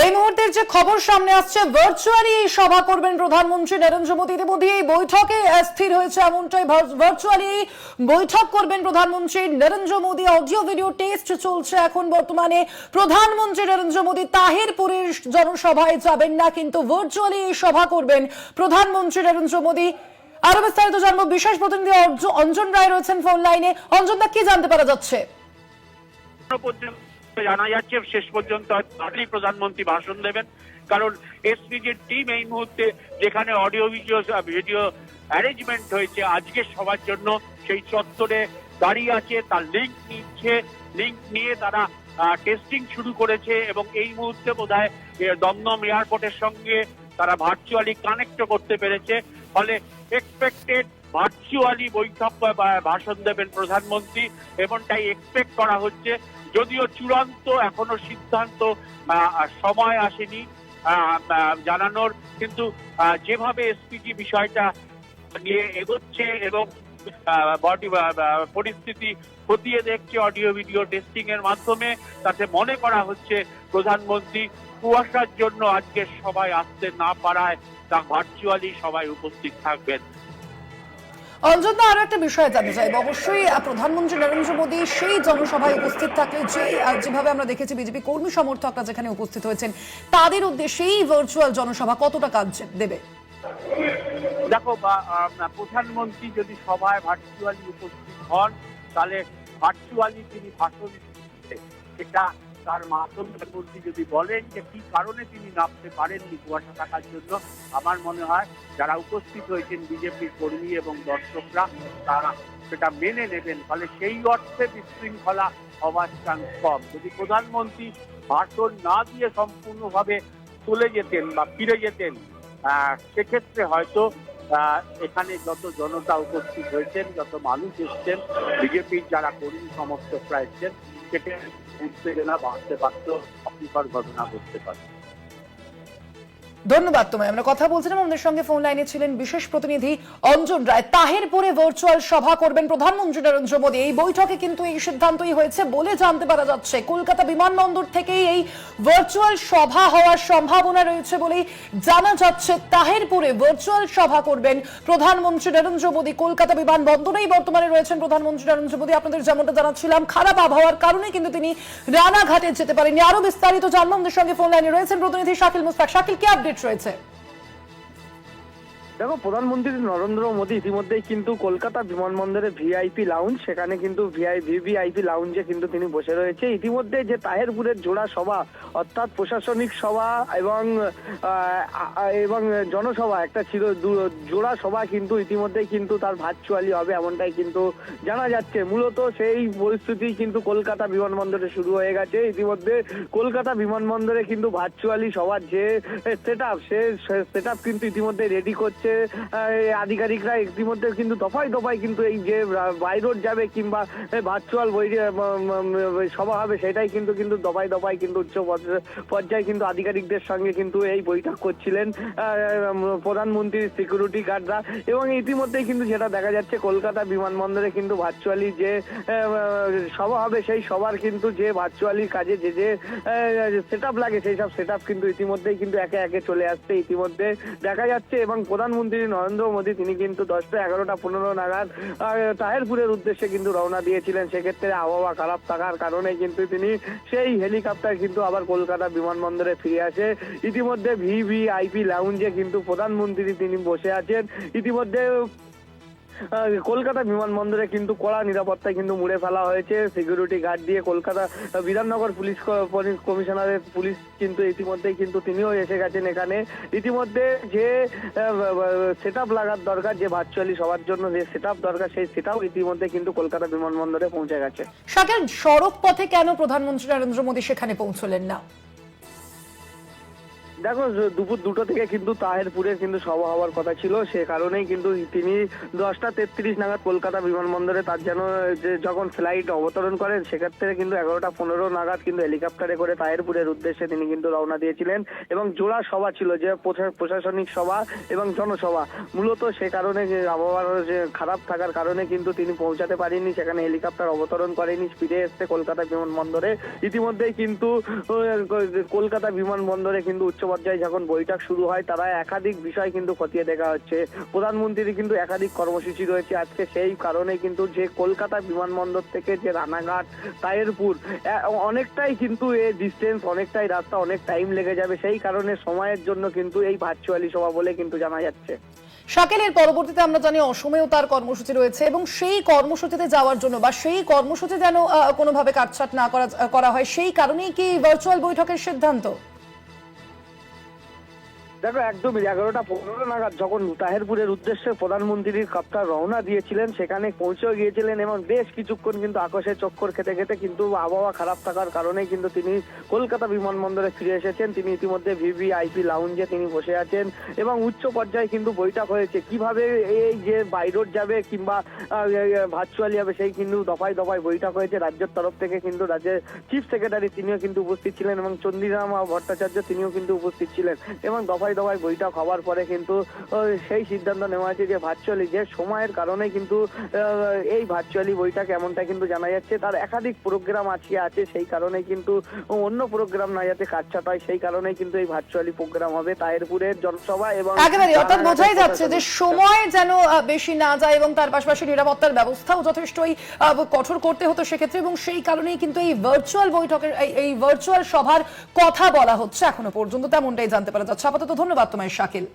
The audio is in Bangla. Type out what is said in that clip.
এই মুহূর্তের যে খবর সামনে আসছে, ভার্চুয়ালি এই সভা করবেন প্রধানমন্ত্রী নরেন্দ্র মোদী। ইতিমধ্যে এই বৈঠকে স্থির হয়েছে এমনটাই, ভার্চুয়ালি বৈঠক করবেন প্রধানমন্ত্রী Narendra Modi. Audio video test চলছে এখন বর্তমানে। প্রধানমন্ত্রী নরেন্দ্র মোদী তাহিরপুরের জনসভায় যাবেন না, কিন্তু ভার্চুয়ালি এই সভা করবেন প্রধানমন্ত্রী নরেন্দ্র মোদী। আরো বিস্তারিত জানবো, বিশেষ প্রতিনিধি অঞ্জন রায় রয়েছেন ফোন লাইনে। অঞ্জন দা, কি জানতে পারা যাচ্ছে? জানা যাচ্ছে শেষ পর্যন্ত প্রধানমন্ত্রী ভাষণ দেবেন, কারণ এসপিজির টিম এই মুহূর্তে যেখানে অডিও ভিডিও অ্যারেঞ্জমেন্ট হয়েছে আজকে সবার জন্য সেই চত্বরে দাঁড়িয়ে আছে, তার লিঙ্ক নিয়ে তারা টেস্টিং শুরু করেছে এবং এই মুহূর্তে বোধহয় দমদম এয়ারপোর্টের সঙ্গে তারা ভার্চুয়ালি কানেক্ট করতে পেরেছে। ফলে এক্সপেক্টেড ভার্চুয়ালি বৈঠক ভাষণ দেবেন প্রধানমন্ত্রী, এমনটাই এক্সপেক্ট করা হচ্ছে। যদিও চূড়ান্ত এখনো সিদ্ধান্ত সময় আসেনি জানানোর, কিন্তু যেভাবে এসপিজি বিষয়টা নিয়ে এগোচ্ছে এবং পরিস্থিতি খতিয়ে দেখছে অডিও ভিডিও টেস্টিং এর মাধ্যমে, তাতে মনে করা হচ্ছে প্রধানমন্ত্রী কুয়াশার জন্য আজকে সবাই আসতে না পারায় তা ভার্চুয়ালি সবাই উপস্থিত থাকবেন। অঞ্জন, আরো একটা বিষয় জানতে চাইব। অবশ্যই প্রধানমন্ত্রী নরেন্দ্র মোদী সেই জনসভায় উপস্থিত থাকলে যেভাবে আমরা দেখেছি বিজেপি কর্মী সমর্থকরা যেখানে উপস্থিত হয়েছেন, তাদের উদ্দেশ্যেই ভার্চুয়াল জনসভা কতটা কাজ দেবে? দেখো, প্রধানমন্ত্রী যদি সভায় ভার্চুয়ালি উপস্থিত হন তাহলে ভার্চুয়ালি তিনি ভাষণ দিচ্ছেন, সেটা তার মাধ্যমে যদি বলেন যে কি কারণে তিনি নামতে পারেননি কুয়াশা থাকার জন্য, আমার মনে হয় যারা উপস্থিত হয়েছেন বিজেপির কর্মী এবং দর্শকরা তারা সেটা মেনে নেবেন। ফলে সেই অর্থে বিশৃঙ্খলা হওয়ার চান্স কম। যদি প্রধানমন্ত্রী ভাষণ না দিয়ে সম্পূর্ণভাবে চলে যেতেন বা ফিরে যেতেন, সেক্ষেত্রে হয়তো এখানে যত জনতা উপস্থিত হয়েছেন, যত মানুষ এসছেন, বিজেপির যারা কর্মী সমর্থকরা এসছেন, সেটা উত্তেজনা বাড়তে পারত, অপ্রীতিকর ঘটনা ঘটতে পারত। ধন্যবাদ তোমায়। আমরা কথা বলছিলাম, আমাদের সঙ্গে ফোন লাইনে ছিলেন বিশেষ প্রতিনিধি অঞ্জন রায়। তাহিরপুরে ভার্চুয়াল সভা করবেন প্রধানমন্ত্রী নরেন্দ্র মোদী। এই বৈঠকে কিন্তু এই সিদ্ধান্তই হয়েছে বলে জানতে পারা যাচ্ছে। কলকাতা বিমানবন্দর থেকেই এই ভার্চুয়াল সভা হওয়ার সম্ভাবনা রয়েছে বলেই জানা যাচ্ছে। তাহিরপুরে ভার্চুয়াল সভা করবেন প্রধানমন্ত্রী নরেন্দ্র মোদী। কলকাতা বিমানবন্দরেই বর্তমানে রয়েছেন প্রধানমন্ত্রী নরেন্দ্র মোদী। আপনাদের যেমনটা জানাচ্ছিলাম, খারাপ আবহাওয়ার কারণে কিন্তু তিনি রানাঘাটে যেতে পারেননি। আরো বিস্তারিত জানবো, আমাদের সঙ্গে ফোন লাইনে রয়েছেন প্রতিনিধি শাকিল মুস্তাক। শাকিল, কি আপডেট রয়েছে? দেখো, প্রধানমন্ত্রী নরেন্দ্র মোদী ইতিমধ্যেই কিন্তু কলকাতা বিমানবন্দরে ভিআইপি লাউঞ্জ, সেখানে কিন্তু ভিভিআইপি লাউঞ্জে কিন্তু তিনি বসে রয়েছে। ইতিমধ্যে যে তাহিরপুরের জোড়া সভা, অর্থাৎ প্রশাসনিক সভা এবং জনসভা একটা ছিল, জোড়া সভা কিন্তু ইতিমধ্যেই কিন্তু তার ভার্চুয়ালি হবে এমনটাই কিন্তু জানা যাচ্ছে। মূলত সেই পরিস্থিতি কিন্তু কলকাতা বিমানবন্দরে শুরু হয়ে গেছে। ইতিমধ্যে কলকাতা বিমানবন্দরে কিন্তু ভার্চুয়ালি সবার যে সেট আপ কিন্তু ইতিমধ্যে রেডি করছে আধিকারিকরা। ইতিমধ্যে কিন্তু দফায় দফায় কিন্তু এই যে বাই রোড যাবে কিংবা ভার্চুয়াল সভা হবে, সেটাই কিন্তু দফায় দফায় কিন্তু উচ্চ পর্যায়ে কিন্তু আধিকারিকদের সঙ্গে কিন্তু এই বৈঠক করছিলেন প্রধানমন্ত্রীর সিকিউরিটি গার্ডরা। এবং ইতিমধ্যেই কিন্তু যেটা দেখা যাচ্ছে, কলকাতা বিমানবন্দরে কিন্তু ভার্চুয়ালি যে সভা হবে, সেই সভার কিন্তু যে ভার্চুয়ালি কাজে যে সেট আপ লাগে, সেই সব সেট আপ কিন্তু ইতিমধ্যেই কিন্তু একে একে চলে আসছে ইতিমধ্যে দেখা যাচ্ছে। এবং প্রধানমন্ত্রী নরেন্দ্র মোদী তিনি কিন্তু 10টা 11টা 15 নাগাদ তাহিরপুরের উদ্দেশ্যে কিন্তু রওনা দিয়েছিলেন। সেক্ষেত্রে আবহাওয়া খারাপ থাকার কারণে কিন্তু তিনি সেই হেলিকপ্টার কিন্তু আবার কলকাতা বিমানবন্দরে ফিরে আসে। ইতিমধ্যে ভিভিআইপি লাউঞ্জে কিন্তু প্রধানমন্ত্রী তিনি বসে আছেন। ইতিমধ্যে কলকাতা বিমানবন্দরে কিন্তু কড়া নিরাপত্তায় কিন্তু মুড়ে ফেলা হয়েছে সিকিউরিটি গার্ড দিয়ে। কলকাতা বিধাননগর পুলিশ কমিশনারের পুলিশ কিন্তু ইতিমধ্যেই কিন্তু তিনিও এসে গেছেন এখানে। ইতিমধ্যে যে সেট আপ লাগার দরকার, যে ভার্চুয়ালি সবার জন্য যে সেট আপ দরকার, সেই সেট আপ ইতিমধ্যে কিন্তু কলকাতা বিমানবন্দরে পৌঁছে গেছে। শাকিল, সড়ক পথে কেন প্রধানমন্ত্রী নরেন্দ্র মোদী সেখানে পৌঁছলেন না? দেখো, দুপুর 2টো থেকে কিন্তু তাহেরপুরে কিন্তু সভা হওয়ার কথা ছিল, সে কারণেই কিন্তু তিনি 10টা 33 নাগাদ কলকাতা বিমানবন্দরে তার যেন যে যখন ফ্লাইট অবতরণ করেন সেক্ষেত্রে কিন্তু 11টা 15 নাগাদ কিন্তু হেলিকপ্টারে করে তাহেরপুরের উদ্দেশ্যে তিনি কিন্তু রওনা দিয়েছিলেন এবং জোড়া সভা ছিল, যে প্রশাসনিক সভা এবং জনসভা। মূলত সে কারণে যে আবহাওয়ার যে খারাপ থাকার কারণে কিন্তু তিনি পৌঁছাতে পারেননি, সেখানে হেলিকপ্টার অবতরণ করেনি, ফিরে এসছে কলকাতা বিমানবন্দরে। ইতিমধ্যেই কিন্তু কলকাতা বিমানবন্দরে কিন্তু উচ্চ পর্যায়ে যখন বৈঠক শুরু হয়, তারা একাধিক বিষয় কিন্তু খতিয়ে দেখা হচ্ছে। প্রধানমন্ত্রীর কিন্তু একাধিক কর্মসূচি রয়েছে আজকে, সেই কারণে কিন্তু যে কলকাতা বিমানবন্দর থেকে যে রানাঘাট তাহেরপুর অনেকটাই কিন্তু এই ডিস্টেন্স, অনেকটাই রাস্তা, অনেক টাইম লেগে যাবে, সেই কারণে সময়ের জন্য কিন্তু এই ভার্চুয়ালি সভা বলে কিন্তু জানা যাচ্ছে। শাকিলের পরবর্তীতে আমরা জানি অসমেও তার কর্মসূচি রয়েছে এবং সেই কর্মসূচিতে যাওয়ার জন্য বা সেই কর্মসূচি যেন কোনোভাবে কাটছাট না করা হয়, সেই কারণেই কি ভার্চুয়াল বৈঠকের সিদ্ধান্ত? দেখো, একদমই 11টা 15 নাগাদ যখন তাহেরপুরের উদ্দেশ্যে প্রধানমন্ত্রীর কপ্টার রওনা দিয়েছিলেন, সেখানে পৌঁছেও গিয়েছিলেন এবং বেশ কিছুক্ষণ কিন্তু আকাশে চক্কর খেতে খেতে কিন্তু আবহাওয়া খারাপ থাকার কারণে কিন্তু তিনি কলকাতা বিমানবন্দরে ফিরে এসেছেন। তিনি ইতিমধ্যে ভিভিআইপি লাউঞ্জে তিনি বসে আছেন এবং উচ্চ পর্যায়ে কিন্তু বৈঠক হয়েছে কিভাবে এই যে বাইরোড যাবে কিংবা ভার্চুয়ালি হবে, সেই কিন্তু দফায় দফায় বৈঠক হয়েছে। রাজ্যের তরফ থেকে কিন্তু রাজ্যের চিফ সেক্রেটারি তিনিও কিন্তু উপস্থিত ছিলেন এবং চন্দ্রিরাম ভট্টাচার্য তিনিও কিন্তু উপস্থিত ছিলেন এবং দফায় বৈঠক হওয়ার পরে কিন্তু সেই সিদ্ধান্ত নেওয়া হয়েছে যে ভার্চুয়ালি, যে সময়ের কারণে কিন্তু এই ভার্চুয়ালি বৈঠক এমনটা কিন্তু জানা যাচ্ছে। তার একাধিক প্রোগ্রাম আছে, সেই কারণে কিন্তু অন্য প্রোগ্রাম না যাতে কাটছাট হয়, সেই কারণে কিন্তু এই ভার্চুয়ালি প্রোগ্রাম হবে তাহেরপুরের জনসভা এবং একেবারে অর্থাৎ বোঝাই যাচ্ছে যে সময় যেন বেশি না যায় এবং তার পাশাপাশি নিরাপত্তার ব্যবস্থাও যথেষ্টই কঠোর করতে হতো সেক্ষেত্রে, এবং সেই কারণেই কিন্তু এই ভার্চুয়াল বৈঠকের এই ভার্চুয়াল সভার কথা বলা হচ্ছে এখনো পর্যন্ত, তেমনটাই জানতে পারা যাচ্ছে। আপাতত ধন্যবাদ তোমায় শাকিল।